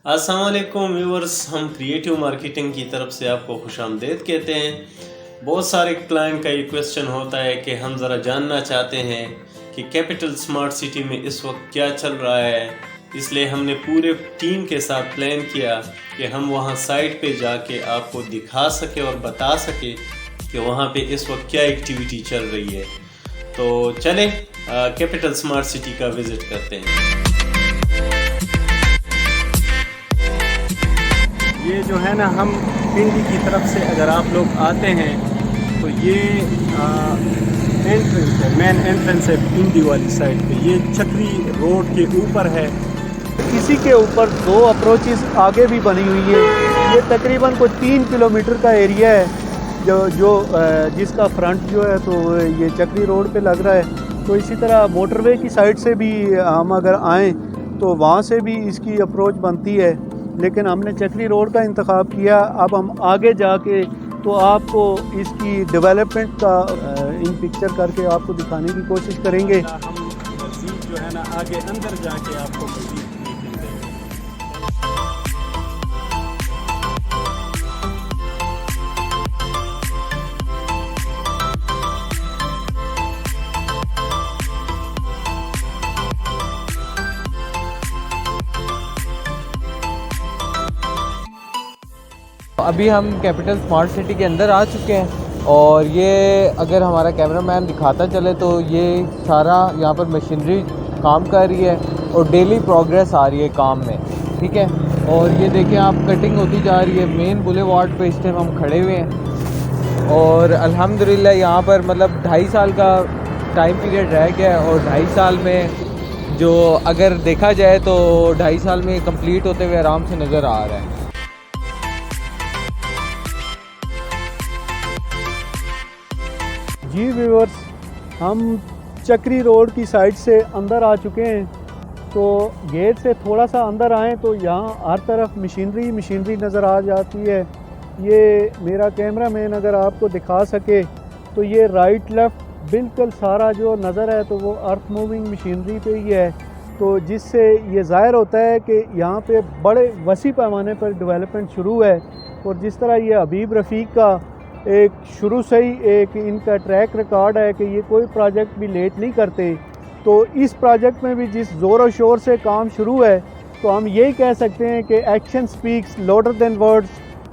अस्सलाम वालेकुम व्यूअर्स, हम क्रिएटिव मार्केटिंग की तरफ से आपको खुशामदीद कहते हैं। बहुत सारे क्लाइंट का ये क्वेश्चन होता है कि हम ज़रा जानना चाहते हैं कि कैपिटल स्मार्ट सिटी में इस वक्त क्या चल रहा है। इसलिए हमने पूरे टीम के साथ प्लान किया कि हम वहाँ साइट पे जाके आपको दिखा सके और बता सके कि वहाँ पे इस वक्त क्या एक्टिविटी चल रही है। तो चलें कैपिटल स्मार्ट सिटी का विज़िट करते हैं। ये जो है ना, हम पिंडी की तरफ से अगर आप लोग आते हैं तो ये एंट्रेंस है, मेन एंट्रेंस है पिंडी वाली साइड पे। ये चक्री रोड के ऊपर है। इसी के ऊपर दो अप्रोचेस आगे भी बनी हुई है। ये तकरीबन कोई 3 किलोमीटर का एरिया है जो जिसका फ्रंट जो है तो ये चक्री रोड पे लग रहा है। तो इसी तरह मोटरवे की साइड से भी हम अगर आएँ तो वहाँ से भी इसकी अप्रोच बनती है, लेकिन हमने चक्री रोड का इंतखाब किया। अब हम आगे जाके तो आपको इसकी डेवलपमेंट का इन पिक्चर करके आपको दिखाने की कोशिश करेंगे। हम मज़ीद जो है ना आगे अंदर जाके आपको मज़ीद देखेंगे। अभी हम कैपिटल स्मार्ट सिटी के अंदर आ चुके हैं और ये अगर हमारा कैमरामैन दिखाता चले तो ये सारा यहाँ पर मशीनरी काम कर रही है और डेली प्रोग्रेस आ रही है काम में, ठीक है। और ये देखें आप, कटिंग होती जा रही है। मेन बुलेवार्ड पे इस टाइम हम खड़े हुए हैं और अल्हम्दुलिल्लाह यहाँ पर मतलब 2.5 साल का टाइम पीरियड रह गया है और 2.5 साल में जो अगर देखा जाए तो 2.5 साल में कंप्लीट होते हुए आराम से नज़र आ रहा है। जी व्यूअर्स, हम चक्री रोड की साइड से अंदर आ चुके हैं। तो गेट से थोड़ा सा अंदर आएँ तो यहाँ हर तरफ मशीनरी नज़र आ जाती है। ये मेरा कैमरामैन अगर आपको दिखा सके तो ये राइट लेफ़्ट बिल्कुल सारा जो नज़र है तो वो अर्थ मूविंग मशीनरी पे ही है। तो जिससे ये ज़ाहिर होता है कि यहाँ पे बड़े वसी पैमाने पर डेवलपमेंट शुरू है। और जिस तरह ये हबीब रफ़ीक का एक शुरू से ही एक इनका ट्रैक रिकॉर्ड है कि ये कोई प्रोजेक्ट भी लेट नहीं करते, तो इस प्रोजेक्ट में भी जिस ज़ोर और शोर से काम शुरू है तो हम यही कह सकते हैं कि action speaks louder than words,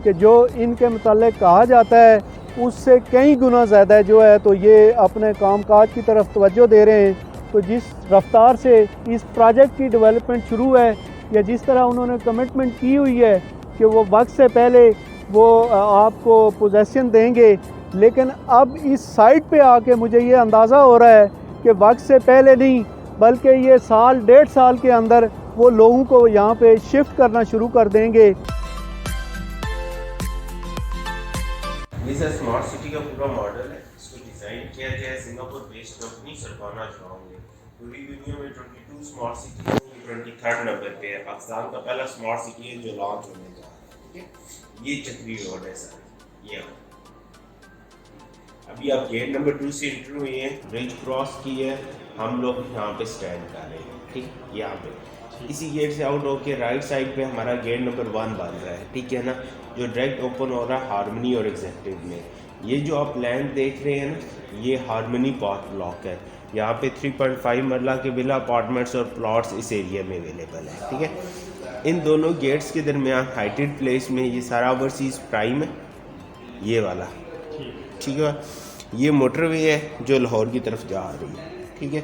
कि जो इनके मुताल्लिक़ कहा जाता है उससे कई गुना ज़्यादा जो है तो ये अपने कामकाज की तरफ तवज्जो दे रहे हैं। तो जिस रफ्तार से इस प्रोजेक्ट की डेवलपमेंट शुरू है या जिस तरह उन्होंने कमिटमेंट की हुई है कि वो वक्त से पहले वो आपको पोजेसन देंगे, लेकिन अब इस साइट पे आके मुझे ये अंदाज़ा हो रहा है कि वक्त से पहले नहीं बल्कि ये 1.5 साल के अंदर वो लोगों को यहाँ पे शिफ्ट करना शुरू कर देंगे। ये सर स्मार्ट सिटी का पूरा मॉडल है। इसको डिज़ाइन किया गया है सिंगापुर बेस्ड कंपनी सरबाना जुआंग ने। पूरी दुनिया में 22 स्मार्ट सिटी है, 23rd नंबर पे है। पाकिस्तान का पहला स्मार्ट सिटी है जो लॉन्च होने जा रहा है, ठीक है। ये चक्री रोड है सर। ये अभी आप गेट नंबर 2 से एंटर हुए हैं, ब्रिज क्रॉस की है, हम लोग यहाँ पे स्टैंड कर रहे हैं, ठीक। यहाँ पे इसी गेट से आउट होके राइट साइड पे हमारा गेट नंबर 1 बन रहा है, ठीक है ना, जो डायरेक्ट ओपन हो रहा है हारमनी और एग्जेक्टिव में। ये जो आप लैंड देख रहे हैं ना, ये हारमनी पार्क ब्लॉक है। यहाँ पे 3.5 मरला के विला अपार्टमेंट्स और प्लॉट्स इस एरिया में अवेलेबल है, ठीक है। इन दोनों गेट्स के दरमियान हाइटेड प्लेस में ये सारा ओवरसीज़ प्राइम है, ये वाला, ठीक है। ये मोटरवे है जो लाहौर की तरफ जा रही है, ठीक है।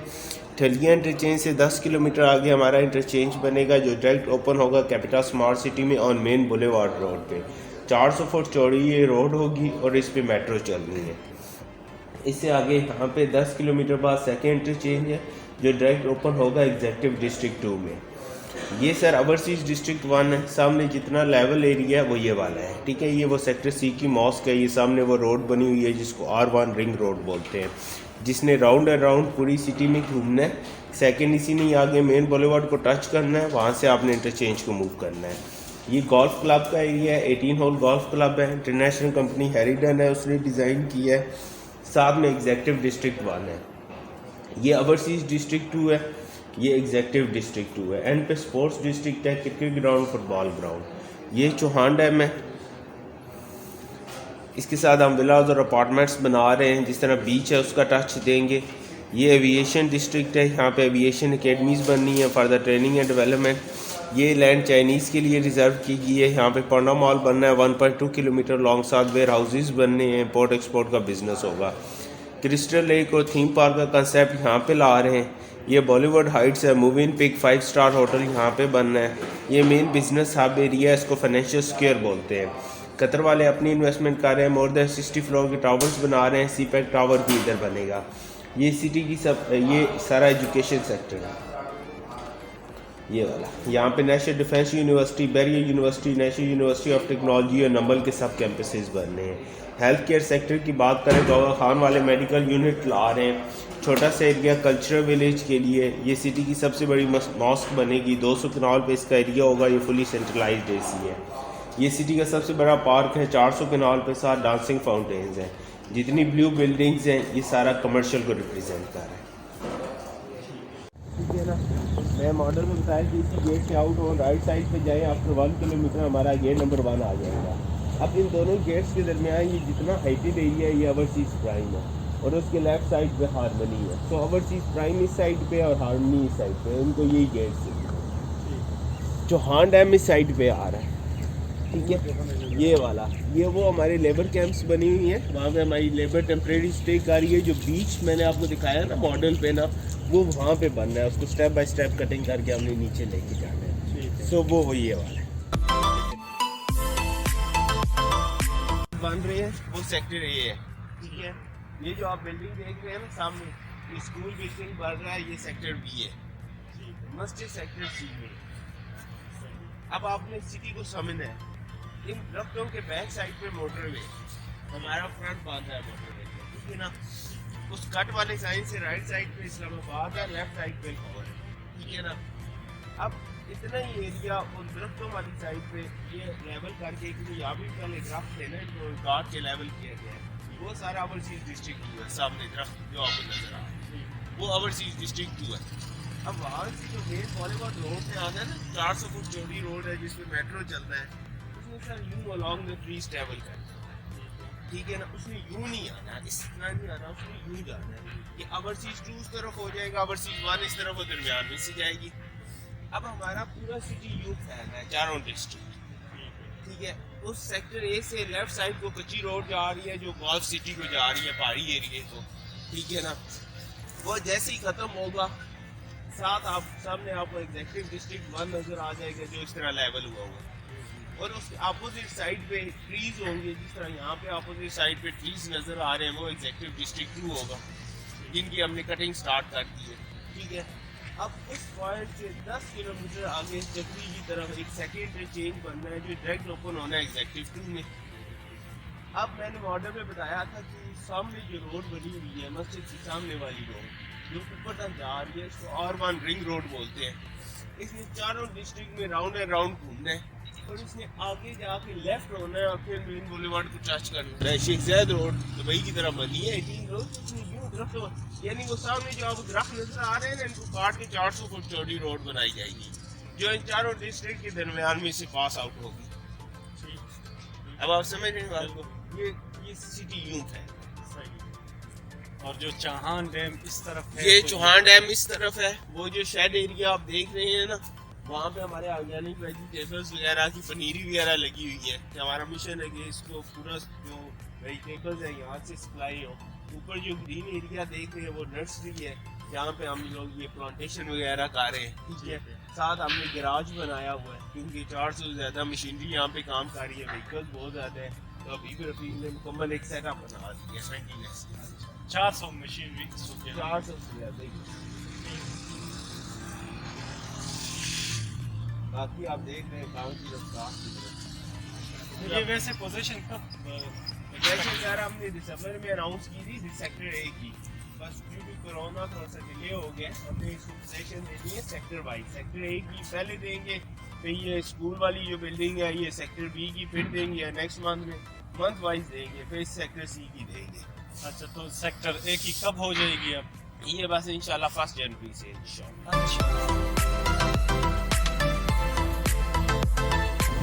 ठलिया इंटरचेंज से 10 किलोमीटर आगे हमारा इंटरचेंज बनेगा जो डायरेक्ट ओपन होगा कैपिटल स्मार्ट सिटी में ऑन मेन बुलेवार्ड रोड पे। 400 फुट चौड़ी ये रोड होगी और इस पे मेट्रो चलनी है। इससे आगे यहाँ पे 10 किलोमीटर बाद सेकेंड इंटरचेंज है जो डायरेक्ट ओपन होगा एग्जेक्टिव डिस्ट्रिक्ट 2 में। ये सर ओवरसीज डिस्ट्रिक्ट 1 है। सामने जितना लेवल एरिया है वो ये वाला है, ठीक है। ये वो सेक्टर C की मॉस्क है। ये सामने वो रोड बनी हुई है जिसको R1 रिंग रोड बोलते हैं, जिसने राउंड एंड राउंड पूरी सिटी में घूमना है। सेकेंड इसी ने आगे मेन बुलेवार्ड को टच करना है, वहाँ से आपने इंटरचेंज को मूव करना है। ये गोल्फ क्लब का एरिया है, 18 होल गोल्फ क्लब है। इंटरनेशनल कंपनी हेरिडन है, उसने डिज़ाइन किया है। साथ में एग्जेक्टिव डिस्ट्रिक्ट 1 है। ये ओवरसीज डिस्ट्रिक्ट 2 है ये एग्जेक्टिव डिस्ट्रिक्ट 2 है। एंड पे स्पोर्ट्स डिस्ट्रिक्ट है, क्रिकेट ग्राउंड, फुटबॉल ग्राउंड। ये चौहान डैम है, इसके साथ हम विलाज और अपार्टमेंट्स बना रहे हैं। जिस तरह बीच है उसका टच देंगे। ये एविएशन डिस्ट्रिक्ट है, यहाँ पे एविएशन एकेडमीज़ बननी है for the training and development. ये लैंड चाइनीज़ के लिए रिज़र्व की गई है। यहाँ पे पांडा मॉल बनना है 1.2 किलोमीटर लॉन्ग, साथ वेयर हाउसेज बनने हैं, इम्पोर्ट एक्सपोर्ट का बिजनेस होगा। क्रिस्टल लेक और थीम पार्क का कंसेप्ट यहाँ पे ला रहे हैं। ये बॉलीवुड हाइट्स है, move in pick 5 star hotel यहाँ पे बनना है। ये मेन बिजनेस हब एरिया है, इसको फाइनेंशियल स्क्वायर बोलते हैं। कतर वाले अपनी इन्वेस्टमेंट कर रहे हैं, मोर देन 60 फ्लोर के टावर्स बना रहे हैं। सीपैक टावर भी इधर बनेगा। ये सिटी की ये सारा एजुकेशन सेक्टर है, ये वाला। यहाँ पे national defence university, barrier university, national university of technology और नंबल के सब कैंपसेस बनने हैं। हेल्थ केयर सेक्टर की बात करें तो आगा खान वाले मेडिकल यूनिट ला रहे हैं। छोटा सा एरिया कल्चरल विलेज के लिए। ये सिटी की सबसे बड़ी मॉस्क बनेगी, 200 कनाल पे इसका एरिया होगा। ये फुली सेंट्रलाइज्ड एसी है। ये सिटी का सबसे बड़ा पार्क है, 400 कनाल पे, साथ डांसिंग फाउंटेन्स हैं। जितनी ब्लू बिल्डिंग्स हैं ये सारा कमर्शियल को रिप्रेजेंट कर रहा है, ठीक है ना। मैं मॉडल में बताया कि इसी गेट से आउट हो, राइट साइड पे जाएं, आफ्टर 1 किलोमीटर हमारा गेट नंबर 1 आ जाएगा। अब इन दोनों गेट्स के दरमियान ये जितना हाइटेड एरिया है ये ओवरसीज प्राइम है, और उसके लेफ्ट साइड पे हारमनी है। तो ओवरसीज प्राइम इस साइड पे और हारमनी इस साइड पे, इनको यही गेट से चौहान डैम इस साइड पे आ रहा है, ठीक है। ये वाला, ये वो हमारे लेबर कैंप्स बनी हुई हैं, वहाँ पे हमारी लेबर टेम्परेरी स्टे कर रही है। जो बीच मैंने आपको दिखाया ना मॉडल पे ना, वो वहाँ पे बनना है। उसको स्टेप बाय स्टेप कटिंग करके हमने नीचे लेके जाना है। सो वो ये वाला है बन रही है, वो सेक्टर ए है, ठीक है। ये जो आप बिल्डिंग देख रहे हैं ना सामने, ये स्कूल बिल्डिंग बन रहा है, ये सेक्टर बी है, मस्जिद सेक्टर सी में। अब आपने सिटी को समझना है। इन दरख्तों के बैक साइड पे मोटरवे, हमारा फ्रंट बांधा है मोटरवे, ठीक है ना। उस कट वाले साइड से राइट साइड पे इस्लामाबाद है, लेफ्ट साइड पे लाहौर है, ठीक है ना। अब इतना ही एरिया उन दरख्तों वाली साइड पे ये लेवल करके, क्योंकि यहाँ भी पहले दरख्त थे ना जो गार्ड के लेवल किया गया है, वो सारा ओवरसीज डिस्ट्रिक्ट 2 है। सामने दरख्त जो आपको नजर आ रहा है वो ओवरसीज डिस्ट्रिक्ट 2 है। अब वहाँ से जो मेन बॉलीवुड रोड से आता है ना, 400 फुट चौड़ी रोड है जिसमें मेट्रो चलता है, उसमें सर यूँ अलॉन्ग द ट्रीज ट्रैवल करना, ठीक है ना। उसमें यूँ नहीं आना, इस तरह नहीं आना, उसमें यूँ जाना है। ये ओवरसीज 2 उस तरफ हो जाएगा, ओवरसीज 1 इस तरफ, वो दरमियान में से जाएगी। अब हमारा पूरा सिटी यूँ फैलना है, चारों डिस्ट्रिक्ट, ठीक है। उस सेक्टर ए से लेफ्ट साइड को कच्ची रोड जा रही है जो गॉल्फ सिटी को जा रही है, पहाड़ी एरिए को, ठीक है ना। वो जैसे ही ख़त्म होगा साथ आप सामने आपको एग्जेक्टिव डिस्ट्रिक्ट 1 नज़र आ जाएगा जो इस तरह लेवल हुआ होगा, और उसके अपोजिट साइड पे ट्रीज होंगे। जिस तरह यहाँ पे अपोजिट साइड पे ट्रीज नज़र आ रहे हैं, वो एग्जेक्टिव डिस्ट्रिक्ट 2 होगा, जिनकी हमने कटिंग स्टार्ट कर दी है, ठीक है। अब उस पॉइंट से 10 किलोमीटर आगे चक्री की तरफ एक सेकेंड चेंज बनना है जो डायरेक्ट ओपन होना है एग्जेक्टिव 2 में। अब मैंने मॉडल में बताया था कि सामने जो रोड बनी हुई है, मस्जिद के सामने वाली रोड जो ऊपर तक जा रही है, इसको R1 रिंग रोड बोलते हैं। इसमें चारों डिस्ट्रिक्ट में राउंड एंड राउंड घूमना है, और इसमें आगे जाके लेफ्ट होना है और फिर मेन बुलेवार्ड को टच करना है। शेख ज़ैद रोड दुबई की तरफ बनी है, 18 रोड, इसमें यूँ दरख्त, यानी वो सामने जो आपको दरख्त नजर आ रहे हैं ना, इनको काट के 400 फुट चौड़ी रोड बनाई जाएगी जो इन चारों डिस्ट्रिक्ट के दरमियान में से पास आउट होगी। अब आप समझ रहे हैं बात को, ये सिटी यूँ है। और जो चौहान डैम इस तरफ है, ये चौहान डैम इस तरफ है। वो जो शेड एरिया आप देख रहे हैं ना, वहाँ पे हमारे ऑर्गेनिक वेजिटेबल्स वगैरह की पनीरी वगैरह लगी हुई है। हमारा मिशन है कि इसको पूरा जो वेजिटेबल्स है यहाँ से सप्लाई हो। ऊपर जो ग्रीन एरिया देख रहे हैं वो नर्सरी है, जहाँ पे हम लोग ये प्लांटेशन वगैरह कर रहे हैं, ठीक है। साथ हमने गैराज बनाया हुआ है क्योंकि 400 से ज़्यादा मशीनरी यहाँ पे काम कर रही है, व्हीकल्स बहुत ज़्यादा है। तो अभी भी रफीक ने मुकम्मल एक सेटअप बना दिया है 400 मशीनरी, 400 से ज़्यादा। बाकी आप देख रहे हैं गाँव की रफ्तार। ये वैसे पोजीशन कब जैसे सर हमने दिसंबर में अनाउंस की थी सेक्टर ए की, बस ड्यू टू कोरोना थोड़ा सा डिले हो गया। हमने इसको पोजीशन देनी है सेक्टर वाइज। सेक्टर ए की पहले देंगे, फिर ये स्कूल वाली जो बिल्डिंग है ये सेक्टर बी की फिर देंगे, नेक्स्ट मंथ में मंथ वाइज देंगे, फिर सेक्टर सी की देंगे। अच्छा, तो सेक्टर ए की कब हो जाएगी? अब ये बस इंशाल्लाह 1 जनवरी से इंशाल्लाह।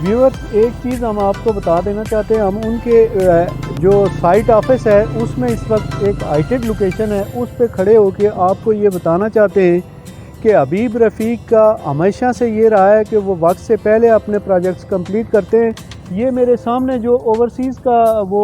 व्यूअर्स, एक चीज़ हम आपको बता देना चाहते हैं, हम उनके जो साइट ऑफिस है उसमें इस वक्त एक हाइटेड लोकेशन है, उस पे खड़े होकर आपको ये बताना चाहते हैं कि हबीब रफ़ीक का हमेशा से ये रहा है कि वो वक्त से पहले अपने प्रोजेक्ट्स कंप्लीट करते हैं। ये मेरे सामने जो ओवरसीज़ का वो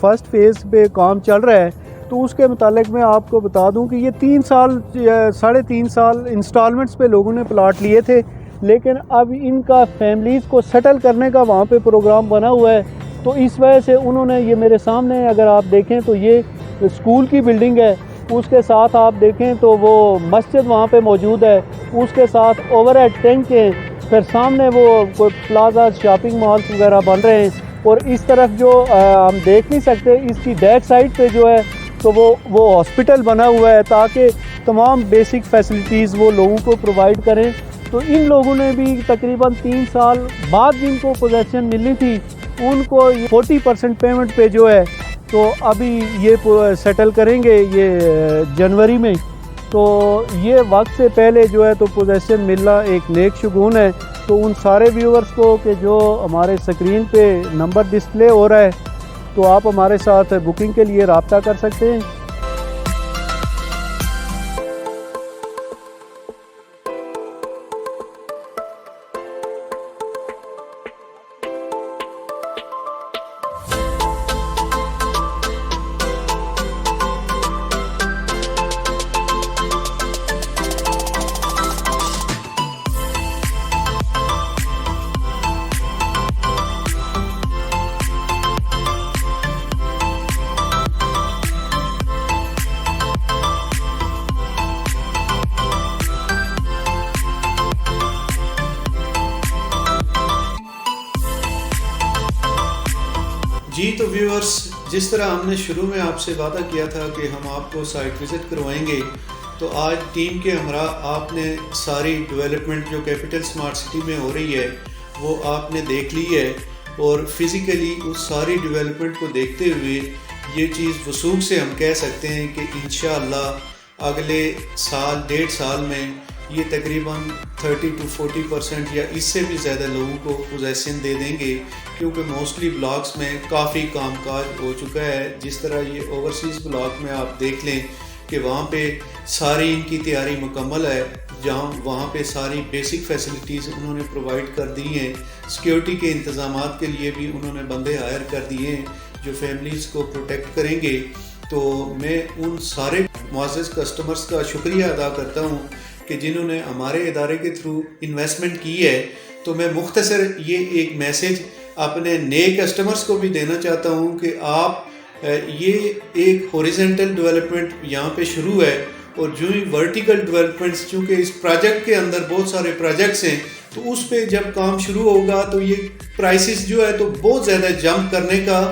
फ़र्स्ट फेज़ पे काम चल रहा है, तो उसके मुतालिक मैं आपको बता दूं कि ये 3 साल 3.5 साल इंस्टॉलमेंट्स पे लोगों ने प्लाट लिए थे, लेकिन अब इनका फैमिलीज़ को सेटल करने का वहाँ पे प्रोग्राम बना हुआ है। तो इस वजह से उन्होंने, ये मेरे सामने अगर आप देखें तो ये स्कूल की बिल्डिंग है, उसके साथ आप देखें तो वो मस्जिद वहाँ पे मौजूद है, उसके साथ ओवरहेड टैंक है, फिर सामने वो कोई प्लाजा शॉपिंग मॉल्स वगैरह बन रहे हैं। और इस तरफ जो हम देख नहीं सकते, इसकी बैक साइड पे जो है तो वो हॉस्पिटल बना हुआ है, ताकि तमाम बेसिक फैसिलिटीज़ वो लोगों को प्रोवाइड करें। तो इन लोगों ने भी तकरीबन 3 साल बाद जिनको पोजेसन मिली थी, उनको 40% पेमेंट पे जो है तो अभी ये सेटल करेंगे ये जनवरी में। तो ये वक्त से पहले जो है तो पोजेसन मिलना एक नेक शुगून है। तो उन सारे व्यूअर्स को कि जो हमारे स्क्रीन पे नंबर डिस्प्ले हो रहा है, तो आप हमारे साथ बुकिंग के लिए रब्ता कर सकते हैं। जी तो व्यूअर्स, जिस तरह हमने शुरू में आपसे वादा किया था कि हम आपको साइट विज़िट करवाएंगे, तो आज टीम के हमरा आपने सारी डेवलपमेंट जो कैपिटल स्मार्ट सिटी में हो रही है वो आपने देख ली है। और फिज़िकली उस सारी डेवलपमेंट को देखते हुए ये चीज़ वसूख से हम कह सकते हैं कि इंशाअल्लाह अगले साल 1.5 साल में ये तकरीबन 30 to 40% या इससे भी ज़्यादा लोगों को पोजेसन दे देंगे, क्योंकि मोस्टली ब्लॉक्स में काफ़ी कामकाज हो चुका है। जिस तरह ये ओवरसीज़ ब्लॉक में आप देख लें कि वहाँ पे सारी इनकी तैयारी मुकम्मल है, जहाँ वहाँ पे सारी बेसिक फैसिलिटीज़ उन्होंने प्रोवाइड कर दी हैं। सिक्योरिटी के इंतज़ामात के लिए भी उन्होंने बंदे हायर कर दिए हैं जो फैमिलीज़ को प्रोटेक्ट करेंगे। तो मैं उन सारे मुअज़्ज़ज़ कस्टमर्स का शुक्रिया अदा करता हूँ कि जिन्होंने हमारे इदारे के थ्रू इन्वेस्टमेंट की है। तो मैं मुख्तसर ये एक मैसेज अपने नए कस्टमर्स को भी देना चाहता हूँ कि आप ये एक हॉरिजॉन्टल डेवलपमेंट यहाँ पे शुरू है, और जो ही वर्टिकल डेवलपमेंट्स, चूँकि इस प्रोजेक्ट के अंदर बहुत सारे प्रोजेक्ट्स हैं, तो उस पे जब काम शुरू होगा तो ये प्राइसेस जो है तो बहुत ज़्यादा जंप करने का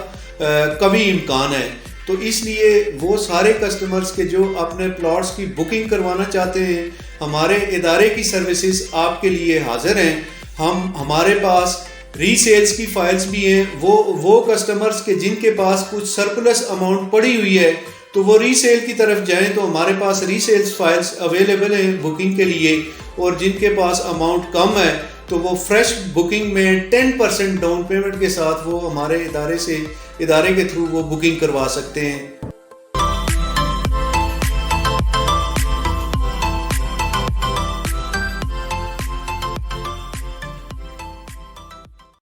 कभी इम्कान है। तो इसलिए वो सारे कस्टमर्स के जो अपने प्लॉट्स की बुकिंग करवाना चाहते हैं, हमारे इदारे की सर्विसेज आपके लिए हाजिर हैं। हमारे पास रीसेल्स की फाइल्स भी हैं। वो कस्टमर्स के जिनके पास कुछ सरप्लस अमाउंट पड़ी हुई है, तो वो रीसेल की तरफ जाएं, तो हमारे पास रीसेल्स फाइल्स अवेलेबल हैं बुकिंग के लिए। और जिनके पास अमाउंट कम है, तो वो फ्रेश बुकिंग में 10% डाउन पेमेंट के साथ वो हमारे इदारे के थ्रू वो बुकिंग करवा सकते हैं।